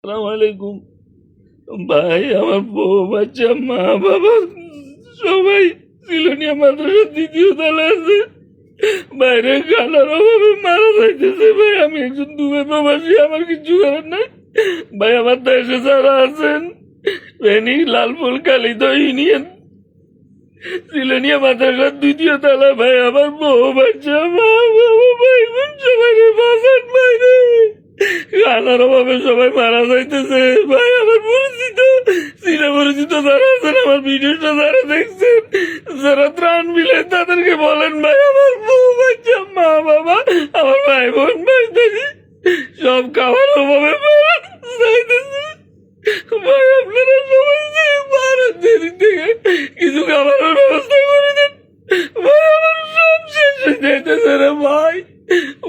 আসসালামু আলাইকুম। ভাই, আমার বউ বাচ্চা মা বাবা সবাই সিলোনিয়া মাদ্রাসার দ্বিতীয় তলা আছে। বাইরে খানার অভাবে মারা যাইতেছে। ভাই, আমি একজন দুবে প্রবাসী, আমার কিছু করার নাই। ভাই, আমার দেশে যারা আছেন, ফেনী, লালপুর, কালিদহ ইউনিয়ন, সিলোনিয়া মাদ্রাসার দ্বিতীয় তলা। ভাই, আমার বউ বাচ্চা মা বাবা ভাই বোন সবাই বাঁচান ভাই রে। খানার অভাবে সবাই মারা যাইতেছে। ভাই, আমার পরিচিত চীনা পরিচিত যারা আছেন, আমার ভিডিওটা যারা দেখছেন, যারা ত্রাণ মিলেন, তাদেরকে বলেন ভাই, আমার বউ বাচ্চা মা বাবা, আমার ভাই বোন ভাই দেখি সব খাওয়ার অভাবে মারা যাইতেছে। ভাই, আপনারা সবাই যে মারার দেরি থেকে কিছু খাবারের ব্যবস্থা করে দেন। ভাই, আমার সব শেষ হয়ে যাইতেছে রে ভাই।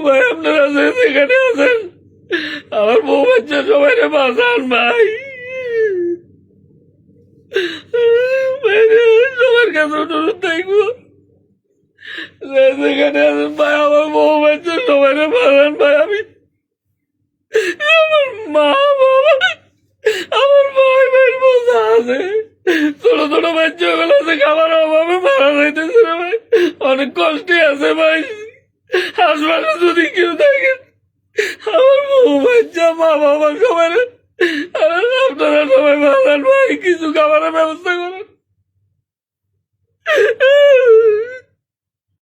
ভাই, আপনারা যে যেখানে আছেন, আমার বউ বাচ্চা সবাই রে বাঁচান ভাই। সবার কাছে অনুরোধ থাকবো, যেখানে আছেন ভাই, আমার বউ বাচ্চা সবাই রে বাঁচান ভাই। আমি আমার মা বাবা, আমার ভাই ভাই বোঝা আছে, ছোট ছোট বাচ্চা গুলো আছে, খাবার অভাবে মারা যাইতেছে রে ভাই। অনেক কষ্টে আছে ভাই। হাসপাতালে যদি কেউ থাকে, আমার বউ বাচ্চা মা বাবা সবাই, আপনারা সবাই বাঁচান ভাই, কিছু খাবারের ব্যবস্থা করেন।